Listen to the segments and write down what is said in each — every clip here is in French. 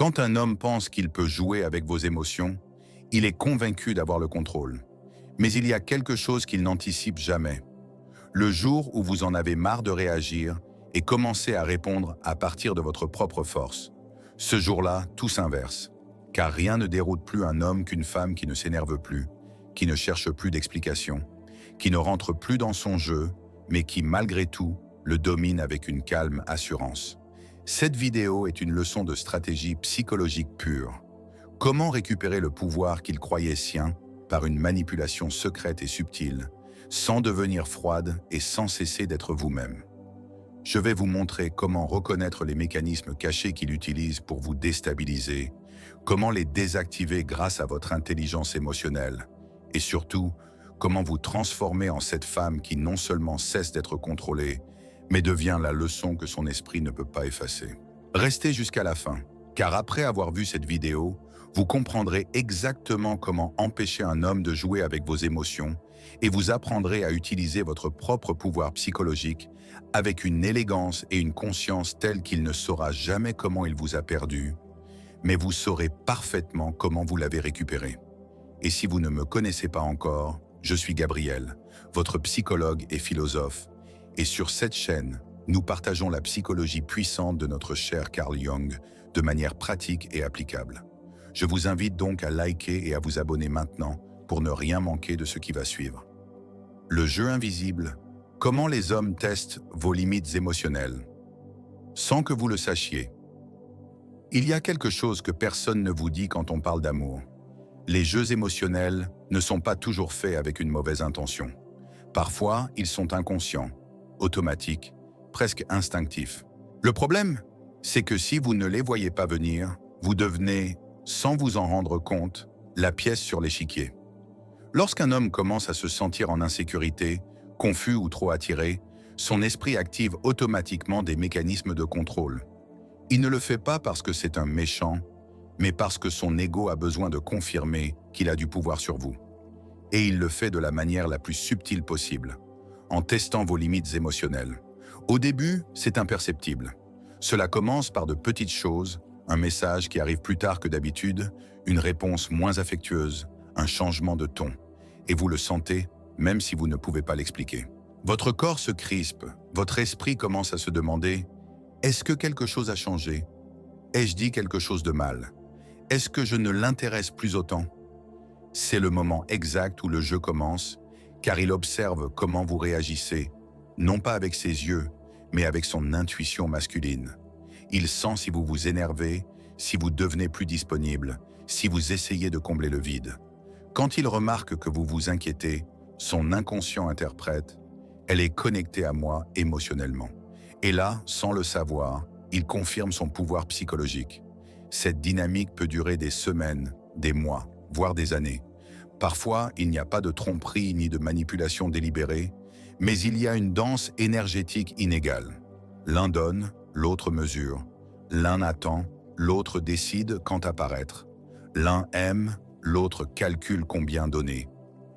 Quand un homme pense qu'il peut jouer avec vos émotions, il est convaincu d'avoir le contrôle. Mais il y a quelque chose qu'il n'anticipe jamais. Le jour où vous en avez marre de réagir et commencez à répondre à partir de votre propre force. Ce jour-là, tout s'inverse. Car rien ne déroute plus un homme qu'une femme qui ne s'énerve plus, qui ne cherche plus d'explications, qui ne rentre plus dans son jeu, mais qui, malgré tout, le domine avec une calme assurance. Cette vidéo est une leçon de stratégie psychologique pure. Comment récupérer le pouvoir qu'il croyait sien par une manipulation secrète et subtile, sans devenir froide et sans cesser d'être vous-même. Je vais vous montrer comment reconnaître les mécanismes cachés qu'il utilise pour vous déstabiliser, comment les désactiver grâce à votre intelligence émotionnelle, et surtout, comment vous transformer en cette femme qui non seulement cesse d'être contrôlée, mais devient la leçon que son esprit ne peut pas effacer. Restez jusqu'à la fin, car après avoir vu cette vidéo, vous comprendrez exactement comment empêcher un homme de jouer avec vos émotions et vous apprendrez à utiliser votre propre pouvoir psychologique avec une élégance et une conscience telles qu'il ne saura jamais comment il vous a perdu, mais vous saurez parfaitement comment vous l'avez récupéré. Et si vous ne me connaissez pas encore, je suis Gabriel, votre psychologue et philosophe, et sur cette chaîne, nous partageons la psychologie puissante de notre cher Carl Jung de manière pratique et applicable. Je vous invite donc à liker et à vous abonner maintenant pour ne rien manquer de ce qui va suivre. Le jeu invisible. Comment les hommes testent vos limites émotionnelles sans que vous le sachiez. Il y a quelque chose que personne ne vous dit quand on parle d'amour. Les jeux émotionnels ne sont pas toujours faits avec une mauvaise intention. Parfois, ils sont inconscients, automatiques, presque instinctifs. Le problème, c'est que si vous ne les voyez pas venir, vous devenez, sans vous en rendre compte, la pièce sur l'échiquier. Lorsqu'un homme commence à se sentir en insécurité, confus ou trop attiré, son esprit active automatiquement des mécanismes de contrôle. Il ne le fait pas parce que c'est un méchant, mais parce que son ego a besoin de confirmer qu'il a du pouvoir sur vous. Et il le fait de la manière la plus subtile possible, en testant vos limites émotionnelles. Au début, c'est imperceptible. Cela commence par de petites choses, un message qui arrive plus tard que d'habitude, une réponse moins affectueuse, un changement de ton. Et vous le sentez, même si vous ne pouvez pas l'expliquer. Votre corps se crispe, votre esprit commence à se demander « Est-ce que quelque chose a changé? Ai-je dit quelque chose de mal? Est-ce que je ne l'intéresse plus autant ?» C'est le moment exact où le jeu commence, car il observe comment vous réagissez, non pas avec ses yeux, mais avec son intuition masculine. Il sent si vous vous énervez, si vous devenez plus disponible, si vous essayez de combler le vide. Quand il remarque que vous vous inquiétez, son inconscient interprète « Elle est connectée à moi émotionnellement ». Et là, sans le savoir, il confirme son pouvoir psychologique. Cette dynamique peut durer des semaines, des mois, voire des années. Parfois, il n'y a pas de tromperie ni de manipulation délibérée, mais il y a une danse énergétique inégale. L'un donne, l'autre mesure. L'un attend, l'autre décide quand apparaître. L'un aime, l'autre calcule combien donner.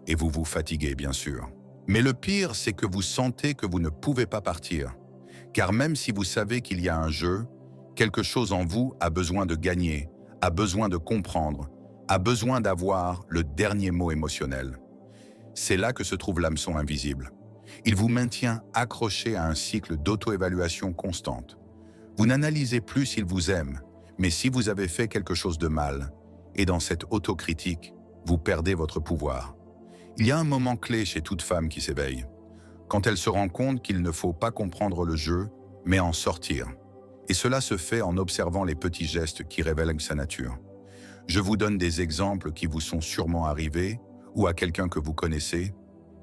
Et vous vous fatiguez, bien sûr. Mais le pire, c'est que vous sentez que vous ne pouvez pas partir. Car même si vous savez qu'il y a un jeu, quelque chose en vous a besoin de gagner, a besoin de comprendre, a besoin d'avoir le dernier mot émotionnel. C'est là que se trouve l'hameçon invisible. Il vous maintient accroché à un cycle d'auto-évaluation constante. Vous n'analysez plus s'il vous aime, mais si vous avez fait quelque chose de mal, et dans cette autocritique, vous perdez votre pouvoir. Il y a un moment clé chez toute femme qui s'éveille, quand elle se rend compte qu'il ne faut pas comprendre le jeu, mais en sortir. Et cela se fait en observant les petits gestes qui révèlent sa nature. Je vous donne des exemples qui vous sont sûrement arrivés, ou à quelqu'un que vous connaissez.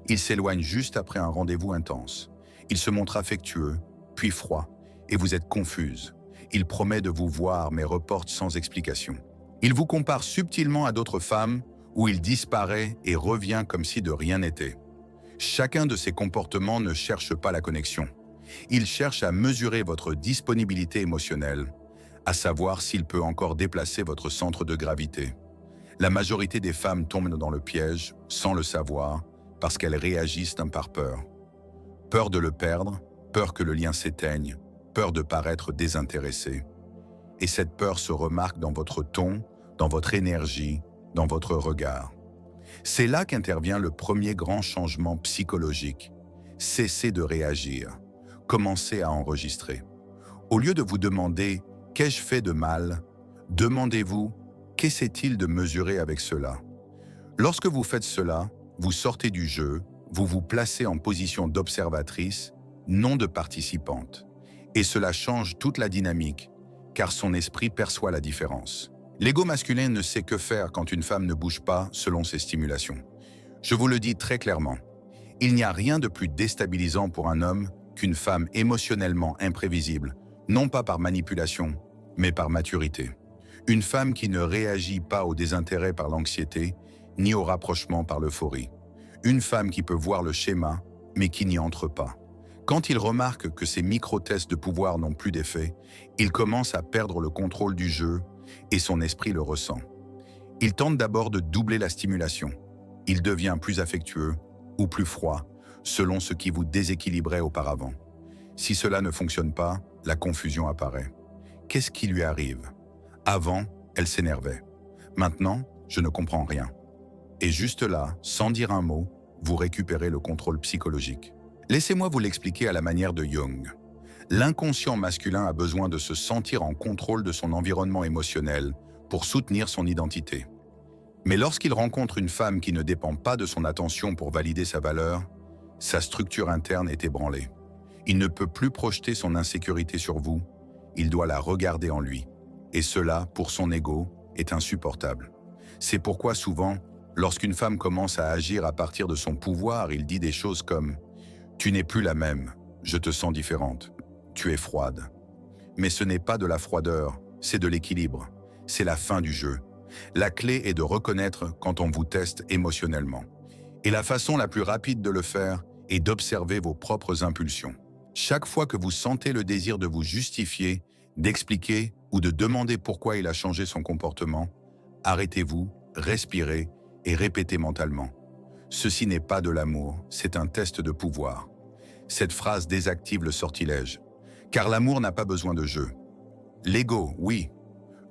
Il s'éloigne juste après un rendez-vous intense. Il se montre affectueux, puis froid, et vous êtes confuse. Il promet de vous voir, mais reporte sans explication. Il vous compare subtilement à d'autres femmes, où il disparaît et revient comme si de rien n'était. Chacun de ces comportements ne cherche pas la connexion. Il cherche à mesurer votre disponibilité émotionnelle, à savoir s'il peut encore déplacer votre centre de gravité. La majorité des femmes tombent dans le piège, sans le savoir, parce qu'elles réagissent par peur. Peur de le perdre, peur que le lien s'éteigne, peur de paraître désintéressée. et cette peur se remarque dans votre ton, dans votre énergie, dans votre regard. C'est là qu'intervient le premier grand changement psychologique. Cessez de réagir. Commencez à enregistrer. Au lieu de vous demander « qu'ai-je fait de mal ?», demandez-vous « qu'essaie-t-il de mesurer avec cela ?» Lorsque vous faites cela, vous sortez du jeu, vous vous placez en position d'observatrice, non de participante. Et cela change toute la dynamique, car son esprit perçoit la différence. L'ego masculin ne sait que faire quand une femme ne bouge pas selon ses stimulations. Je vous le dis très clairement, il n'y a rien de plus déstabilisant pour un homme qu'une femme émotionnellement imprévisible, non pas par manipulation, mais par maturité. Une femme qui ne réagit pas au désintérêt par l'anxiété, ni au rapprochement par l'euphorie. Une femme qui peut voir le schéma, mais qui n'y entre pas. Quand il remarque que ces micro-tests de pouvoir n'ont plus d'effet, il commence à perdre le contrôle du jeu et son esprit le ressent. Il tente d'abord de doubler la stimulation. Il devient plus affectueux ou plus froid, selon ce qui vous déséquilibrait auparavant. Si cela ne fonctionne pas, la confusion apparaît. Qu'est-ce qui lui arrive? Avant, elle s'énervait. Maintenant, je ne comprends rien. Et juste là, sans dire un mot, vous récupérez le contrôle psychologique. Laissez-moi vous l'expliquer à la manière de Jung. L'inconscient masculin a besoin de se sentir en contrôle de son environnement émotionnel pour soutenir son identité. Mais lorsqu'il rencontre une femme qui ne dépend pas de son attention pour valider sa valeur, sa structure interne est ébranlée. Il ne peut plus projeter son insécurité sur vous, il doit la regarder en lui. Et cela, pour son ego, est insupportable. C'est pourquoi souvent, lorsqu'une femme commence à agir à partir de son pouvoir, il dit des choses comme « Tu n'es plus la même, je te sens différente, tu es froide ». Mais ce n'est pas de la froideur, c'est de l'équilibre, c'est la fin du jeu. La clé est de reconnaître quand on vous teste émotionnellement. Et la façon la plus rapide de le faire est d'observer vos propres impulsions. Chaque fois que vous sentez le désir de vous justifier, d'expliquer ou de demander pourquoi il a changé son comportement, arrêtez-vous, respirez et répétez mentalement. Ceci n'est pas de l'amour, c'est un test de pouvoir. Cette phrase désactive le sortilège, car l'amour n'a pas besoin de jeu. L'ego, oui.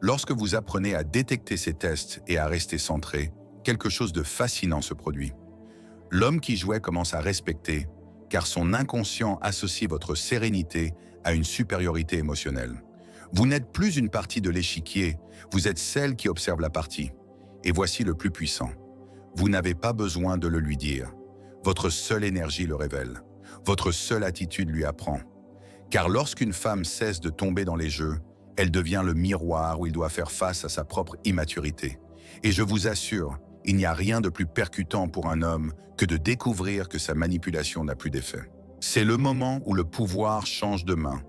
Lorsque vous apprenez à détecter ces tests et à rester centré, quelque chose de fascinant se produit. L'homme qui jouait commence à respecter, car son inconscient associe votre sérénité à une supériorité émotionnelle. Vous n'êtes plus une partie de l'échiquier, vous êtes celle qui observe la partie. Et voici le plus puissant. Vous n'avez pas besoin de le lui dire. Votre seule énergie le révèle. Votre seule attitude lui apprend. Car lorsqu'une femme cesse de tomber dans les jeux, elle devient le miroir où il doit faire face à sa propre immaturité. Et je vous assure, il n'y a rien de plus percutant pour un homme que de découvrir que sa manipulation n'a plus d'effet. C'est le moment où le pouvoir change de main,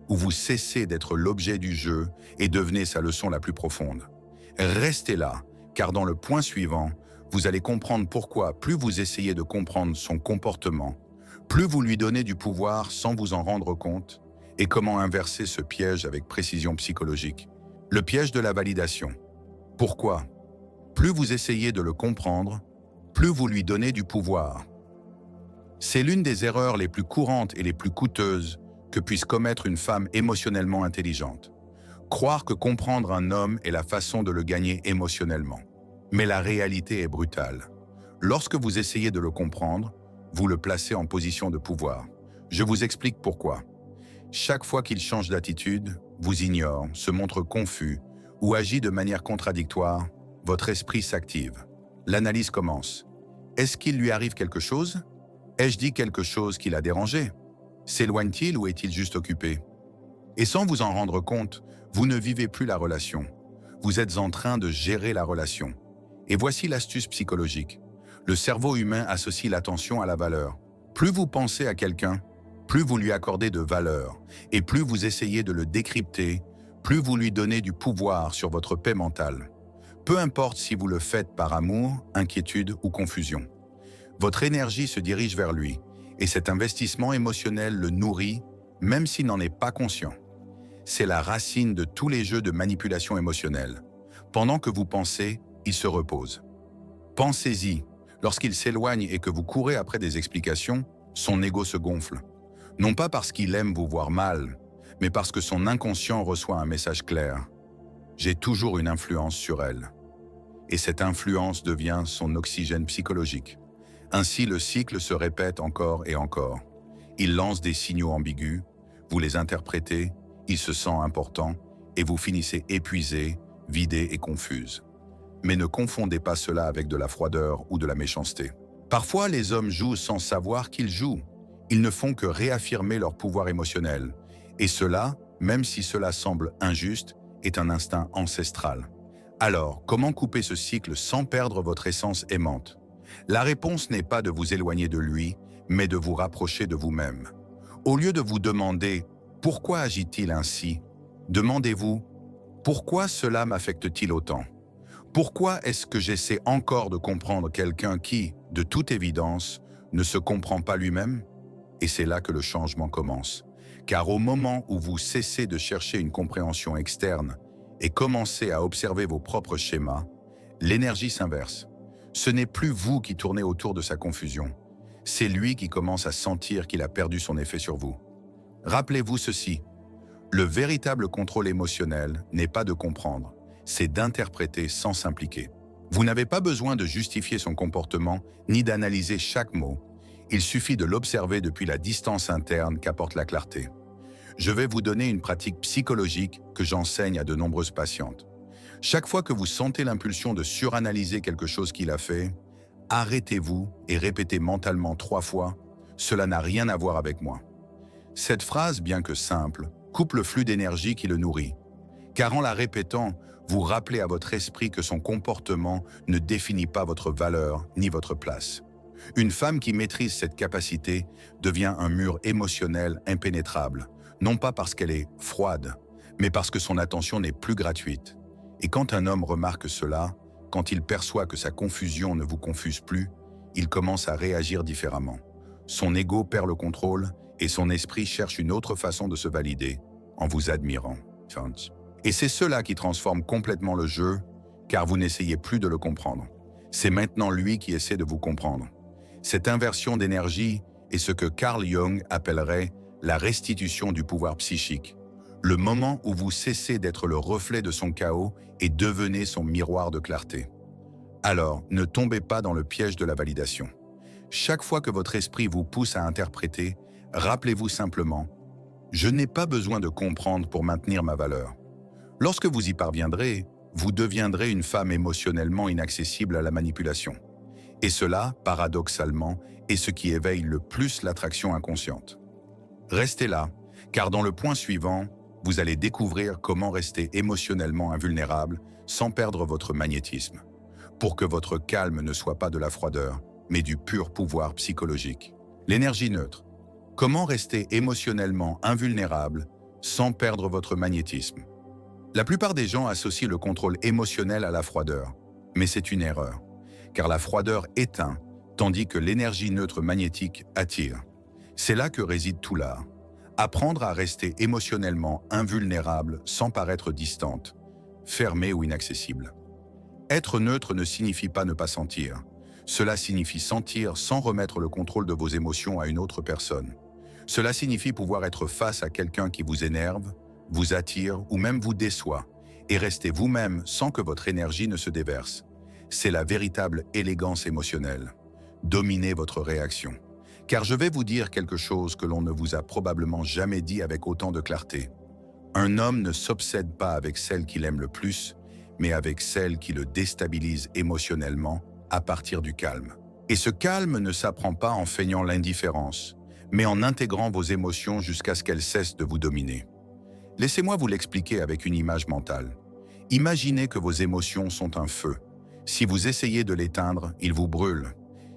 où vous cessez d'être l'objet du jeu et devenez sa leçon la plus profonde. Restez là, car dans le point suivant, vous allez comprendre pourquoi plus vous essayez de comprendre son comportement, plus vous lui donnez du pouvoir sans vous en rendre compte, et comment inverser ce piège avec précision psychologique. Le piège de la validation. Pourquoi? Plus vous essayez de le comprendre, plus vous lui donnez du pouvoir. C'est l'une des erreurs les plus courantes et les plus coûteuses que puisse commettre une femme émotionnellement intelligente. Croire que comprendre un homme est la façon de le gagner émotionnellement. Mais la réalité est brutale. Lorsque vous essayez de le comprendre, vous le placez en position de pouvoir. Je vous explique pourquoi. Chaque fois qu'il change d'attitude, vous ignore, se montre confus ou agit de manière contradictoire, votre esprit s'active. L'analyse commence. Est-ce qu'il lui arrive quelque chose? Ai-je dit quelque chose qui l'a dérangé? S'éloigne-t-il ou est-il juste occupé? Et sans vous en rendre compte, vous ne vivez plus la relation. Vous êtes en train de gérer la relation. Et voici l'astuce psychologique. Le cerveau humain associe l'attention à la valeur. Plus vous pensez à quelqu'un, plus vous lui accordez de valeur, et plus vous essayez de le décrypter, plus vous lui donnez du pouvoir sur votre paix mentale. Peu importe si vous le faites par amour, inquiétude ou confusion. Votre énergie se dirige vers lui, et cet investissement émotionnel le nourrit, même s'il n'en est pas conscient. C'est la racine de tous les jeux de manipulation émotionnelle. Pendant que vous pensez, il se repose. Pensez-y, lorsqu'il s'éloigne et que vous courez après des explications, son ego se gonfle. Non pas parce qu'il aime vous voir mal, mais parce que son inconscient reçoit un message clair. J'ai toujours une influence sur elle. Et cette influence devient son oxygène psychologique. Ainsi, le cycle se répète encore et encore. Il lance des signaux ambigus, vous les interprétez, il se sent important, et vous finissez épuisé, vidé et confuse. Mais ne confondez pas cela avec de la froideur ou de la méchanceté. Parfois, les hommes jouent sans savoir qu'ils jouent. Ils ne font que réaffirmer leur pouvoir émotionnel. Et cela, même si cela semble injuste, est un instinct ancestral. Alors, comment couper ce cycle sans perdre votre essence aimante? La réponse n'est pas de vous éloigner de lui, mais de vous rapprocher de vous-même. Au lieu de vous demander « Pourquoi agit-il ainsi ?», demandez-vous « Pourquoi cela m'affecte-t-il autant ?» Pourquoi est-ce que j'essaie encore de comprendre quelqu'un qui, de toute évidence, ne se comprend pas lui-même? Et c'est là que le changement commence. Car au moment où vous cessez de chercher une compréhension externe et commencez à observer vos propres schémas, l'énergie s'inverse. Ce n'est plus vous qui tournez autour de sa confusion. C'est lui qui commence à sentir qu'il a perdu son effet sur vous. Rappelez-vous ceci. Le véritable contrôle émotionnel n'est pas de comprendre, c'est d'interpréter sans s'impliquer. Vous n'avez pas besoin de justifier son comportement ni d'analyser chaque mot. Il suffit de l'observer depuis la distance interne qu'apporte la clarté. Je vais vous donner une pratique psychologique que j'enseigne à de nombreuses patientes. Chaque fois que vous sentez l'impulsion de suranalyser quelque chose qu'il a fait, arrêtez-vous et répétez mentalement 3 fois « Cela n'a rien à voir avec moi ». Cette phrase, bien que simple, coupe le flux d'énergie qui le nourrit. Car en la répétant, vous rappelez à votre esprit que son comportement ne définit pas votre valeur ni votre place. Une femme qui maîtrise cette capacité devient un mur émotionnel impénétrable, non pas parce qu'elle est froide, mais parce que son attention n'est plus gratuite. Et quand un homme remarque cela, quand il perçoit que sa confusion ne vous confuse plus, il commence à réagir différemment. Son ego perd le contrôle et son esprit cherche une autre façon de se valider, en vous admirant. Et c'est cela qui transforme complètement le jeu, car vous n'essayez plus de le comprendre. C'est maintenant lui qui essaie de vous comprendre. Cette inversion d'énergie est ce que Carl Jung appellerait la restitution du pouvoir psychique, le moment où vous cessez d'être le reflet de son chaos et devenez son miroir de clarté. Alors, ne tombez pas dans le piège de la validation. Chaque fois que votre esprit vous pousse à interpréter, rappelez-vous simplement « Je n'ai pas besoin de comprendre pour maintenir ma valeur ». Lorsque vous y parviendrez, vous deviendrez une femme émotionnellement inaccessible à la manipulation. Et cela, paradoxalement, est ce qui éveille le plus l'attraction inconsciente. Restez là, car dans le point suivant, vous allez découvrir comment rester émotionnellement invulnérable sans perdre votre magnétisme, pour que votre calme ne soit pas de la froideur, mais du pur pouvoir psychologique. L'énergie neutre. Comment rester émotionnellement invulnérable sans perdre votre magnétisme? La plupart des gens associent le contrôle émotionnel à la froideur, mais c'est une erreur, car la froideur éteint, tandis que l'énergie neutre magnétique attire. C'est là que réside tout l'art. Apprendre à rester émotionnellement invulnérable sans paraître distante, fermée ou inaccessible. Être neutre ne signifie pas ne pas sentir. Cela signifie sentir sans remettre le contrôle de vos émotions à une autre personne. Cela signifie pouvoir être face à quelqu'un qui vous énerve, vous attire ou même vous déçoit, et rester vous-même sans que votre énergie ne se déverse. C'est la véritable élégance émotionnelle. Dominez votre réaction. Car je vais vous dire quelque chose que l'on ne vous a probablement jamais dit avec autant de clarté. Un homme ne s'obsède pas avec celle qu'il aime le plus, mais avec celle qui le déstabilise émotionnellement à partir du calme. Et ce calme ne s'apprend pas en feignant l'indifférence, mais en intégrant vos émotions jusqu'à ce qu'elles cessent de vous dominer. Laissez-moi vous l'expliquer avec une image mentale. Imaginez que vos émotions sont un feu. Si vous essayez de l'éteindre, il vous brûle.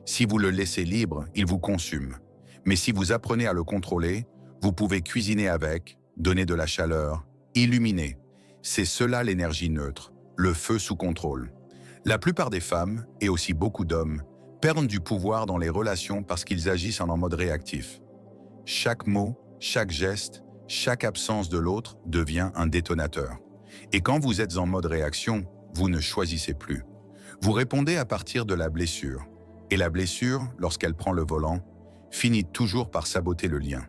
Si vous le laissez libre, il vous consume. Mais si vous apprenez à le contrôler, vous pouvez cuisiner avec, donner de la chaleur, illuminer. C'est cela l'énergie neutre, le feu sous contrôle. La plupart des femmes, et aussi beaucoup d'hommes, perdent du pouvoir dans les relations parce qu'ils agissent en mode réactif. Chaque mot, chaque geste, chaque absence de l'autre devient un détonateur. Et quand vous êtes en mode réaction, vous ne choisissez plus. Vous répondez à partir de la blessure. Et la blessure, lorsqu'elle prend le volant, finit toujours par saboter le lien.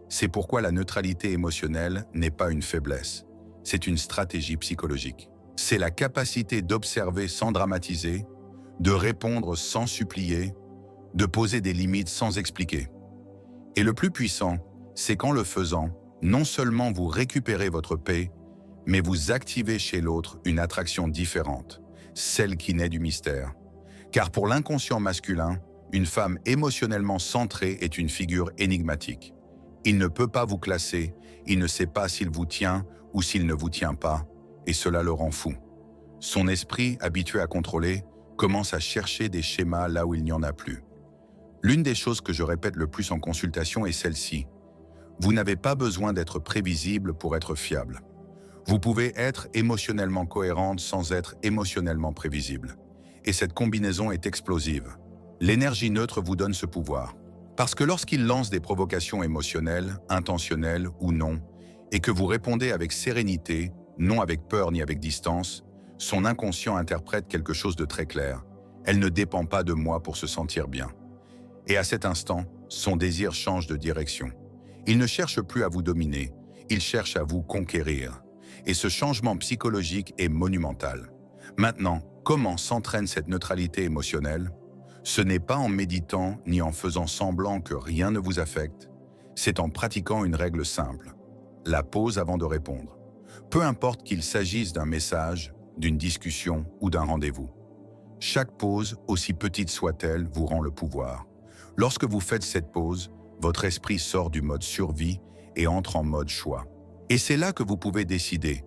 C'est pourquoi la neutralité émotionnelle n'est pas une faiblesse, c'est une stratégie psychologique. C'est la capacité d'observer sans dramatiser, de répondre sans supplier, de poser des limites sans expliquer. Et le plus puissant, c'est qu'en le faisant, non seulement vous récupérez votre paix, mais vous activez chez l'autre une attraction différente, celle qui naît du mystère. Car pour l'inconscient masculin, une femme émotionnellement centrée est une figure énigmatique. Il ne peut pas vous classer, il ne sait pas s'il vous tient ou s'il ne vous tient pas, et cela le rend fou. Son esprit, habitué à contrôler, commence à chercher des schémas là où il n'y en a plus. L'une des choses que je répète le plus en consultation est celle-ci. Vous n'avez pas besoin d'être prévisible pour être fiable. Vous pouvez être émotionnellement cohérente sans être émotionnellement prévisible. Et cette combinaison est explosive. L'énergie neutre vous donne ce pouvoir. Parce que lorsqu'il lance des provocations émotionnelles, intentionnelles ou non, et que vous répondez avec sérénité, non avec peur ni avec distance, son inconscient interprète quelque chose de très clair. Elle ne dépend pas de moi pour se sentir bien. Et à cet instant, son désir change de direction. Il ne cherche plus à vous dominer, il cherche à vous conquérir. Et ce changement psychologique est monumental. Maintenant, comment s'entraîne cette neutralité émotionnelle? Ce n'est pas en méditant ni en faisant semblant que rien ne vous affecte, c'est en pratiquant une règle simple, la pause avant de répondre. Peu importe qu'il s'agisse d'un message, d'une discussion ou d'un rendez-vous. Chaque pause, aussi petite soit-elle, vous rend le pouvoir. Lorsque vous faites cette pause, votre esprit sort du mode survie et entre en mode choix. Et c'est là que vous pouvez décider,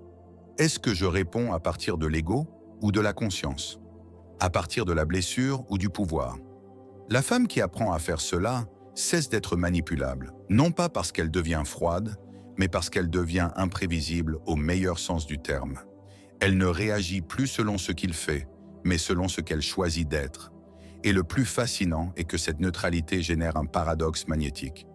est-ce que je réponds à partir de l'ego ou de la conscience? À partir de la blessure ou du pouvoir? La femme qui apprend à faire cela cesse d'être manipulable, non pas parce qu'elle devient froide, mais parce qu'elle devient imprévisible au meilleur sens du terme. Elle ne réagit plus selon ce qu'il fait, mais selon ce qu'elle choisit d'être. Et le plus fascinant est que cette neutralité génère un paradoxe magnétique.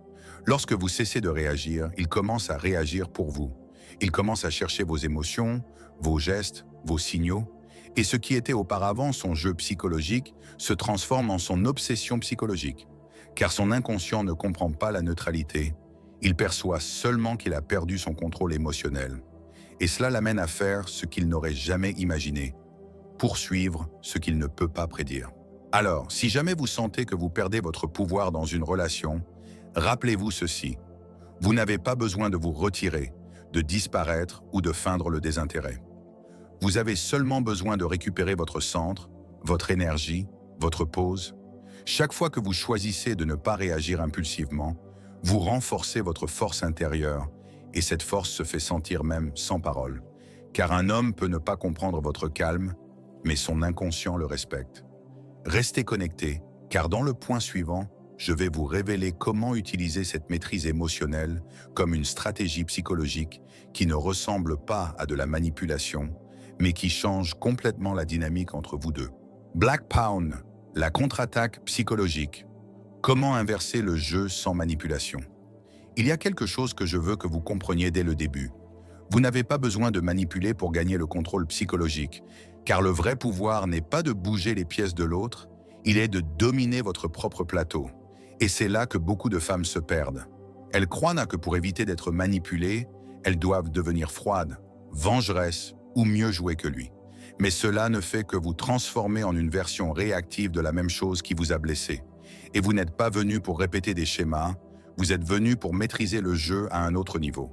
Lorsque vous cessez de réagir, il commence à réagir pour vous. Il commence à chercher vos émotions, vos gestes, vos signaux. Et ce qui était auparavant son jeu psychologique se transforme en son obsession psychologique. Car son inconscient ne comprend pas la neutralité. Il perçoit seulement qu'il a perdu son contrôle émotionnel. Et cela l'amène à faire ce qu'il n'aurait jamais imaginé, poursuivre ce qu'il ne peut pas prédire. Alors, si jamais vous sentez que vous perdez votre pouvoir dans une relation, rappelez-vous ceci. Vous n'avez pas besoin de vous retirer, de disparaître ou de feindre le désintérêt. Vous avez seulement besoin de récupérer votre centre, votre énergie, votre pause. Chaque fois que vous choisissez de ne pas réagir impulsivement, vous renforcez votre force intérieure et cette force se fait sentir même sans parole. Car un homme peut ne pas comprendre votre calme, mais son inconscient le respecte. Restez connectés, car dans le point suivant, je vais vous révéler comment utiliser cette maîtrise émotionnelle comme une stratégie psychologique qui ne ressemble pas à de la manipulation, mais qui change complètement la dynamique entre vous deux. Black Pound, la contre-attaque psychologique. Comment inverser le jeu sans manipulation? Il y a quelque chose que je veux que vous compreniez dès le début. Vous n'avez pas besoin de manipuler pour gagner le contrôle psychologique, car le vrai pouvoir n'est pas de bouger les pièces de l'autre, il est de dominer votre propre plateau. Et c'est là que beaucoup de femmes se perdent. Elles croient que pour éviter d'être manipulées, elles doivent devenir froides, vengeresses ou mieux jouer que lui. Mais cela ne fait que vous transformer en une version réactive de la même chose qui vous a blessé. Et vous n'êtes pas venu pour répéter des schémas, vous êtes venu pour maîtriser le jeu à un autre niveau.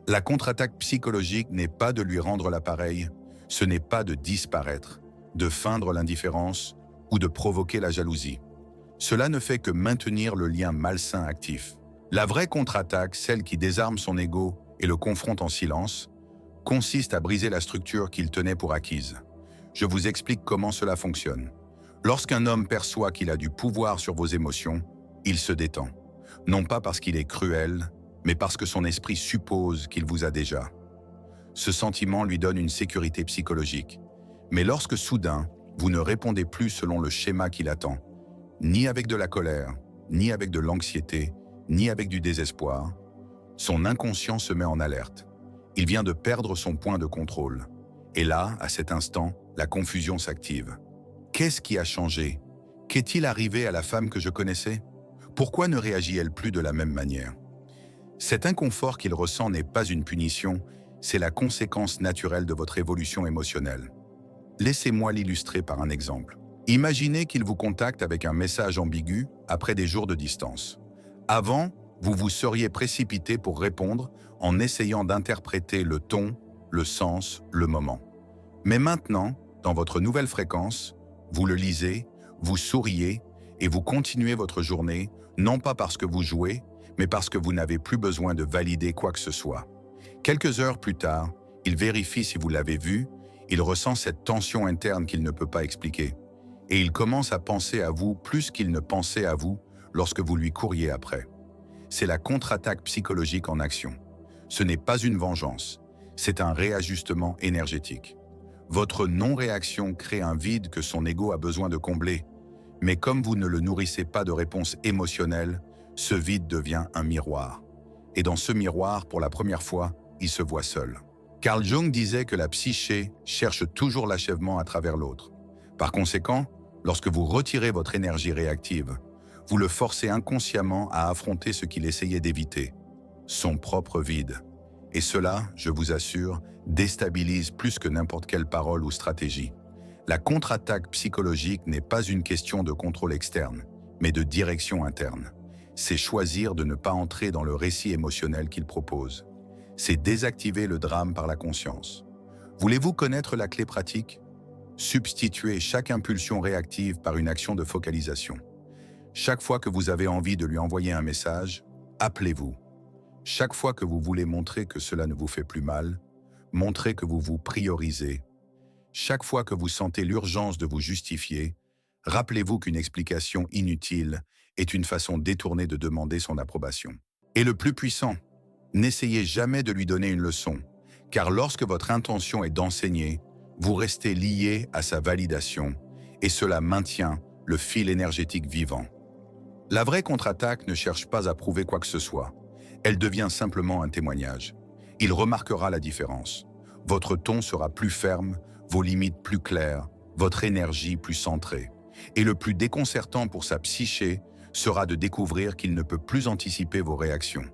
La contre-attaque psychologique n'est pas de lui rendre l'appareil, ce n'est pas de disparaître, de feindre l'indifférence ou de provoquer la jalousie. Cela ne fait que maintenir le lien malsain actif. La vraie contre-attaque, celle qui désarme son ego et le confronte en silence, consiste à briser la structure qu'il tenait pour acquise. Je vous explique comment cela fonctionne. Lorsqu'un homme perçoit qu'il a du pouvoir sur vos émotions, il se détend. Non pas parce qu'il est cruel, mais parce que son esprit suppose qu'il vous a déjà. Ce sentiment lui donne une sécurité psychologique. Mais lorsque soudain, vous ne répondez plus selon le schéma qu'il attend, ni avec de la colère, ni avec de l'anxiété, ni avec du désespoir, son inconscient se met en alerte. Il vient de perdre son point de contrôle. Et là, à cet instant, la confusion s'active. Qu'est-ce qui a changé? Qu'est-il arrivé à la femme que je connaissais? Pourquoi ne réagit-elle plus de la même manière? Cet inconfort qu'il ressent n'est pas une punition, c'est la conséquence naturelle de votre évolution émotionnelle. Laissez-moi l'illustrer par un exemple. Imaginez qu'il vous contacte avec un message ambigu après des jours de distance. Avant, vous vous seriez précipité pour répondre en essayant d'interpréter le ton, le sens, le moment. Mais maintenant, dans votre nouvelle fréquence, vous le lisez, vous souriez et vous continuez votre journée, non pas parce que vous jouez, mais parce que vous n'avez plus besoin de valider quoi que ce soit. Quelques heures plus tard, il vérifie si vous l'avez vu, il ressent cette tension interne qu'il ne peut pas expliquer. Et il commence à penser à vous plus qu'il ne pensait à vous lorsque vous lui courriez après. C'est la contre-attaque psychologique en action. Ce n'est pas une vengeance, c'est un réajustement énergétique. Votre non-réaction crée un vide que son ego a besoin de combler. Mais comme vous ne le nourrissez pas de réponse émotionnelle, ce vide devient un miroir. Et dans ce miroir, pour la première fois, il se voit seul. Carl Jung disait que la psyché cherche toujours l'achèvement à travers l'autre. Par conséquent, lorsque vous retirez votre énergie réactive, vous le forcez inconsciemment à affronter ce qu'il essayait d'éviter, son propre vide. Et cela, je vous assure, déstabilise plus que n'importe quelle parole ou stratégie. La contre-attaque psychologique n'est pas une question de contrôle externe, mais de direction interne. C'est choisir de ne pas entrer dans le récit émotionnel qu'il propose. C'est désactiver le drame par la conscience. Voulez-vous connaître la clé pratique? Substituez chaque impulsion réactive par une action de focalisation. Chaque fois que vous avez envie de lui envoyer un message, appelez-vous. Chaque fois que vous voulez montrer que cela ne vous fait plus mal, montrez que vous vous priorisez. Chaque fois que vous sentez l'urgence de vous justifier, rappelez-vous qu'une explication inutile est une façon détournée de demander son approbation. Et le plus puissant, n'essayez jamais de lui donner une leçon, car lorsque votre intention est d'enseigner, vous restez lié à sa validation, et cela maintient le fil énergétique vivant. La vraie contre-attaque ne cherche pas à prouver quoi que ce soit. Elle devient simplement un témoignage. Il remarquera la différence. Votre ton sera plus ferme, vos limites plus claires, votre énergie plus centrée. Et le plus déconcertant pour sa psyché sera de découvrir qu'il ne peut plus anticiper vos réactions.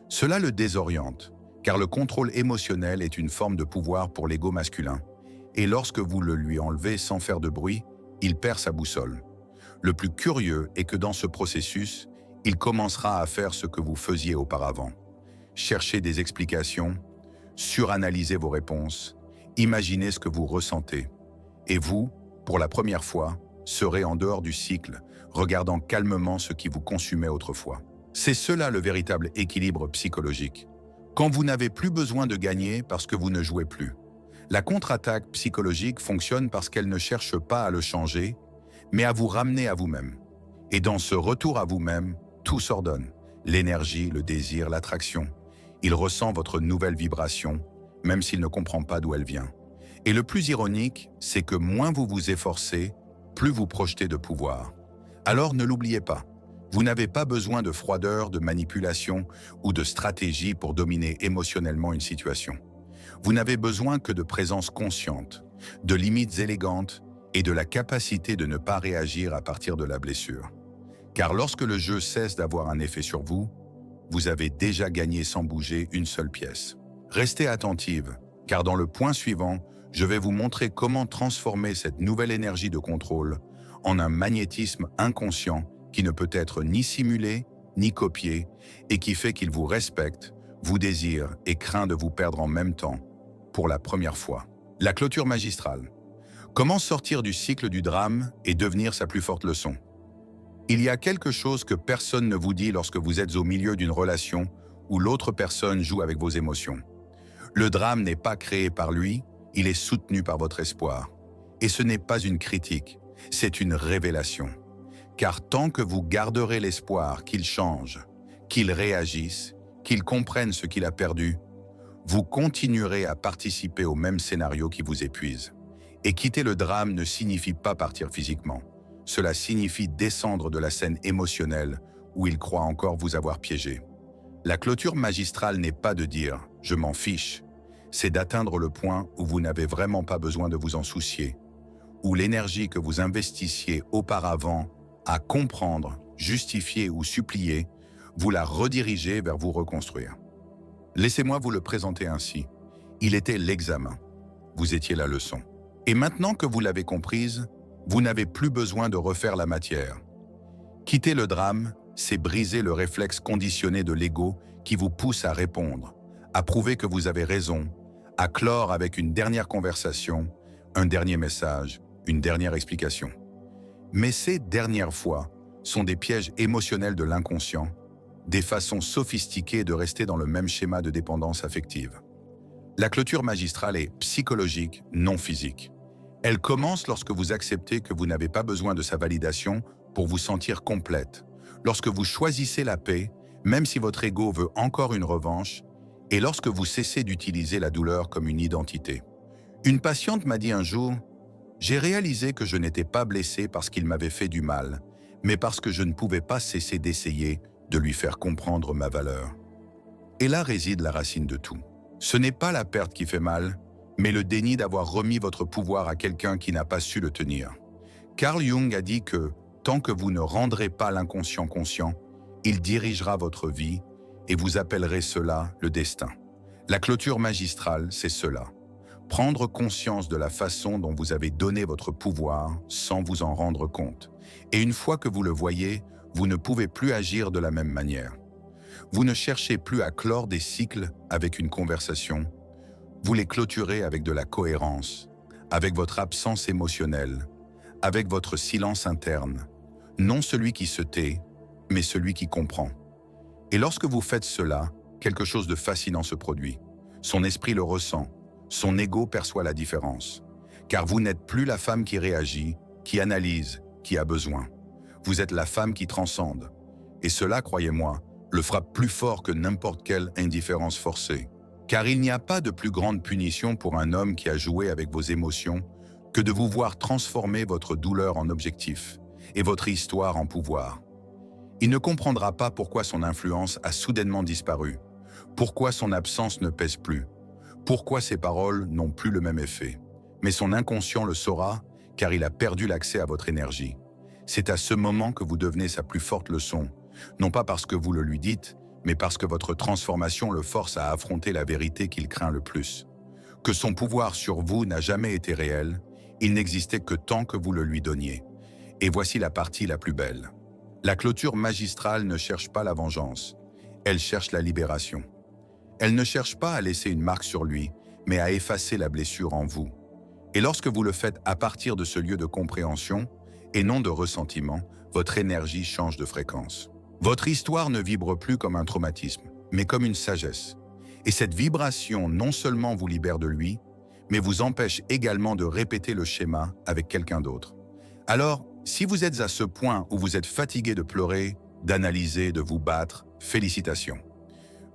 Cela le désoriente, car le contrôle émotionnel est une forme de pouvoir pour l'ego masculin. Et lorsque vous le lui enlevez sans faire de bruit, il perd sa boussole. Le plus curieux est que dans ce processus, il commencera à faire ce que vous faisiez auparavant. Chercher des explications, suranalyser vos réponses, imaginer ce que vous ressentez. Et vous, pour la première fois, serez en dehors du cycle, regardant calmement ce qui vous consumait autrefois. C'est cela le véritable équilibre psychologique. Quand vous n'avez plus besoin de gagner parce que vous ne jouez plus. La contre-attaque psychologique fonctionne parce qu'elle ne cherche pas à le changer, mais à vous ramener à vous-même. Et dans ce retour à vous-même, tout s'ordonne. L'énergie, le désir, l'attraction. Il ressent votre nouvelle vibration, même s'il ne comprend pas d'où elle vient. Et le plus ironique, c'est que moins vous vous efforcez, plus vous projetez de pouvoir. Alors ne l'oubliez pas, vous n'avez pas besoin de froideur, de manipulation ou de stratégie pour dominer émotionnellement une situation. Vous n'avez besoin que de présence consciente, de limites élégantes et de la capacité de ne pas réagir à partir de la blessure. Car lorsque le jeu cesse d'avoir un effet sur vous, vous avez déjà gagné sans bouger une seule pièce. Restez attentive, car dans le point suivant, je vais vous montrer comment transformer cette nouvelle énergie de contrôle en un magnétisme inconscient qui ne peut être ni simulé, ni copié, et qui fait qu'il vous respecte, vous désire et craint de vous perdre en même temps, pour la première fois. La clôture magistrale. Comment sortir du cycle du drame et devenir sa plus forte leçon? Il y a quelque chose que personne ne vous dit lorsque vous êtes au milieu d'une relation où l'autre personne joue avec vos émotions. Le drame n'est pas créé par lui, il est soutenu par votre espoir. Et ce n'est pas une critique, c'est une révélation. Car tant que vous garderez l'espoir qu'il change, qu'il réagisse, qu'il comprenne ce qu'il a perdu, vous continuerez à participer au même scénario qui vous épuise. Et quitter le drame ne signifie pas partir physiquement. Cela signifie descendre de la scène émotionnelle où il croit encore vous avoir piégé. La clôture magistrale n'est pas de dire « je m'en fiche », c'est d'atteindre le point où vous n'avez vraiment pas besoin de vous en soucier, où l'énergie que vous investissiez auparavant à comprendre, justifier ou supplier, vous la redirigez vers vous reconstruire. Laissez-moi vous le présenter ainsi. Il était l'examen. Vous étiez la leçon. Et maintenant que vous l'avez comprise, vous n'avez plus besoin de refaire la matière. Quitter le drame, c'est briser le réflexe conditionné de l'ego qui vous pousse à répondre, à prouver que vous avez raison, à clore avec une dernière conversation, un dernier message, une dernière explication. Mais ces dernières fois sont des pièges émotionnels de l'inconscient, des façons sophistiquées de rester dans le même schéma de dépendance affective. La clôture magistrale est psychologique, non physique. Elle commence lorsque vous acceptez que vous n'avez pas besoin de sa validation pour vous sentir complète, lorsque vous choisissez la paix, même si votre ego veut encore une revanche, et lorsque vous cessez d'utiliser la douleur comme une identité. Une patiente m'a dit un jour, « J'ai réalisé que je n'étais pas blessé parce qu'il m'avait fait du mal, mais parce que je ne pouvais pas cesser d'essayer de lui faire comprendre ma valeur. » Et là réside la racine de tout. Ce n'est pas la perte qui fait mal, mais le déni d'avoir remis votre pouvoir à quelqu'un qui n'a pas su le tenir. Carl Jung a dit que, tant que vous ne rendrez pas l'inconscient conscient, il dirigera votre vie et vous appellerez cela le destin. La clôture magistrale, c'est cela. Prendre conscience de la façon dont vous avez donné votre pouvoir sans vous en rendre compte. Et une fois que vous le voyez, vous ne pouvez plus agir de la même manière. Vous ne cherchez plus à clore des cycles avec une conversation. Vous les clôturez avec de la cohérence, avec votre absence émotionnelle, avec votre silence interne. Non celui qui se tait, mais celui qui comprend. Et lorsque vous faites cela, quelque chose de fascinant se produit. Son esprit le ressent, son ego perçoit la différence. Car vous n'êtes plus la femme qui réagit, qui analyse, qui a besoin. Vous êtes la femme qui transcende. Et cela, croyez-moi, le frappe plus fort que n'importe quelle indifférence forcée. Car il n'y a pas de plus grande punition pour un homme qui a joué avec vos émotions que de vous voir transformer votre douleur en objectif et votre histoire en pouvoir. Il ne comprendra pas pourquoi son influence a soudainement disparu, pourquoi son absence ne pèse plus, pourquoi ses paroles n'ont plus le même effet. Mais son inconscient le saura car il a perdu l'accès à votre énergie. C'est à ce moment que vous devenez sa plus forte leçon, non pas parce que vous le lui dites, mais parce que votre transformation le force à affronter la vérité qu'il craint le plus. Que son pouvoir sur vous n'a jamais été réel, il n'existait que tant que vous le lui donniez. Et voici la partie la plus belle. La clôture magistrale ne cherche pas la vengeance, elle cherche la libération. Elle ne cherche pas à laisser une marque sur lui, mais à effacer la blessure en vous. Et lorsque vous le faites à partir de ce lieu de compréhension, et non de ressentiment, votre énergie change de fréquence. Votre histoire ne vibre plus comme un traumatisme, mais comme une sagesse. Et cette vibration non seulement vous libère de lui, mais vous empêche également de répéter le schéma avec quelqu'un d'autre. Alors, si vous êtes à ce point où vous êtes fatigué de pleurer, d'analyser, de vous battre, félicitations.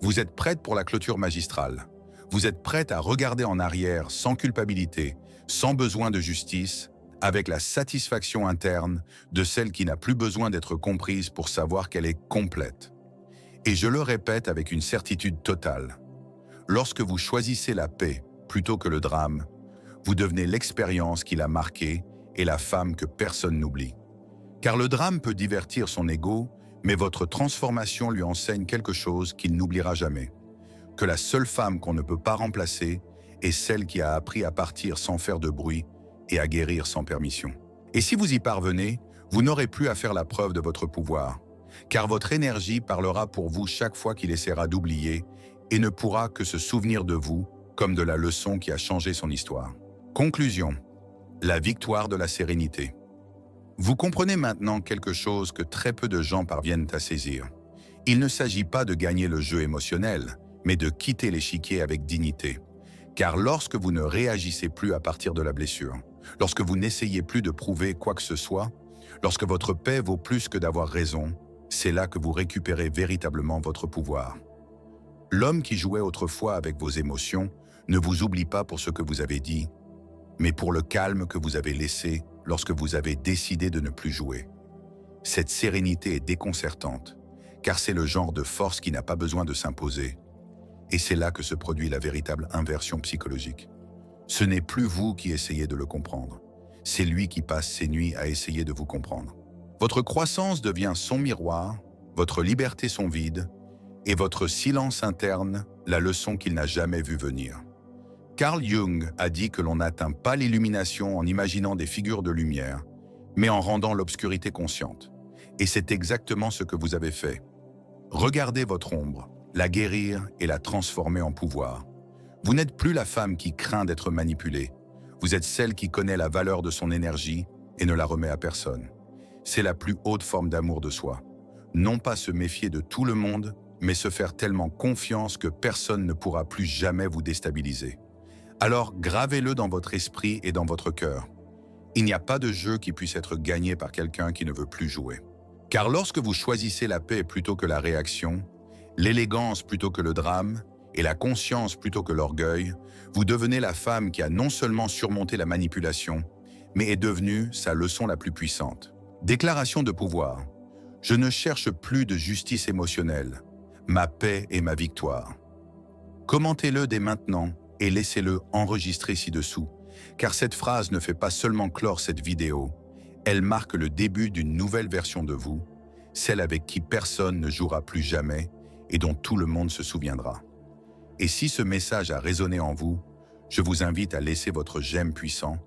Vous êtes prête pour la clôture magistrale. Vous êtes prête à regarder en arrière sans culpabilité, sans besoin de justice, avec la satisfaction interne de celle qui n'a plus besoin d'être comprise pour savoir qu'elle est complète. Et je le répète avec une certitude totale. Lorsque vous choisissez la paix plutôt que le drame, vous devenez l'expérience qui l'a marquée et la femme que personne n'oublie. Car le drame peut divertir son ego, mais votre transformation lui enseigne quelque chose qu'il n'oubliera jamais. Que la seule femme qu'on ne peut pas remplacer est celle qui a appris à partir sans faire de bruit et à guérir sans permission. Et si vous y parvenez, vous n'aurez plus à faire la preuve de votre pouvoir, car votre énergie parlera pour vous chaque fois qu'il essaiera d'oublier et ne pourra que se souvenir de vous comme de la leçon qui a changé son histoire. Conclusion. La victoire de la sérénité. Vous comprenez maintenant quelque chose que très peu de gens parviennent à saisir. Il ne s'agit pas de gagner le jeu émotionnel, mais de quitter l'échiquier avec dignité. Car lorsque vous ne réagissez plus à partir de la blessure, lorsque vous n'essayez plus de prouver quoi que ce soit, lorsque votre paix vaut plus que d'avoir raison, c'est là que vous récupérez véritablement votre pouvoir. L'homme qui jouait autrefois avec vos émotions ne vous oublie pas pour ce que vous avez dit, mais pour le calme que vous avez laissé lorsque vous avez décidé de ne plus jouer. Cette sérénité est déconcertante, car c'est le genre de force qui n'a pas besoin de s'imposer. Et c'est là que se produit la véritable inversion psychologique. Ce n'est plus vous qui essayez de le comprendre, c'est lui qui passe ses nuits à essayer de vous comprendre. Votre croissance devient son miroir, votre liberté sont vides, et votre silence interne, la leçon qu'il n'a jamais vue venir. Carl Jung a dit que l'on n'atteint pas l'illumination en imaginant des figures de lumière, mais en rendant l'obscurité consciente. Et c'est exactement ce que vous avez fait. Regardez votre ombre, la guérir et la transformer en pouvoir. Vous n'êtes plus la femme qui craint d'être manipulée. Vous êtes celle qui connaît la valeur de son énergie et ne la remet à personne. C'est la plus haute forme d'amour de soi. Non pas se méfier de tout le monde, mais se faire tellement confiance que personne ne pourra plus jamais vous déstabiliser. Alors gravez-le dans votre esprit et dans votre cœur. Il n'y a pas de jeu qui puisse être gagné par quelqu'un qui ne veut plus jouer. Car lorsque vous choisissez la paix plutôt que la réaction, l'élégance plutôt que le drame, et la conscience plutôt que l'orgueil, vous devenez la femme qui a non seulement surmonté la manipulation, mais est devenue sa leçon la plus puissante. Déclaration de pouvoir. Je ne cherche plus de justice émotionnelle. Ma paix est ma victoire. Commentez-le dès maintenant et laissez-le enregistrer ci-dessous, car cette phrase ne fait pas seulement clore cette vidéo, elle marque le début d'une nouvelle version de vous, celle avec qui personne ne jouera plus jamais et dont tout le monde se souviendra. Et si ce message a résonné en vous, je vous invite à laisser votre j'aime puissant,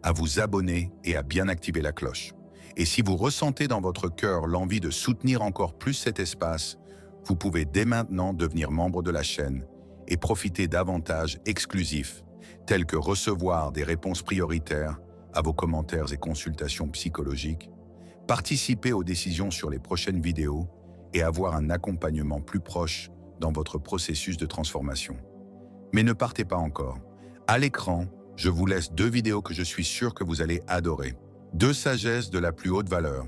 à vous abonner et à bien activer la cloche. Et si vous ressentez dans votre cœur l'envie de soutenir encore plus cet espace, vous pouvez dès maintenant devenir membre de la chaîne et profiter d'avantages exclusifs, tels que recevoir des réponses prioritaires à vos commentaires et consultations psychologiques, participer aux décisions sur les prochaines vidéos et avoir un accompagnement plus proche dans votre processus de transformation. Mais ne partez pas encore. À l'écran, je vous laisse 2 vidéos que je suis sûr que vous allez adorer. 2 sagesses de la plus haute valeur.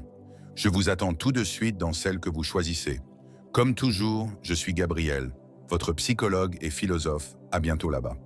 Je vous attends tout de suite dans celle que vous choisissez. Comme toujours, je suis Gabriel, votre psychologue et philosophe. À bientôt là-bas.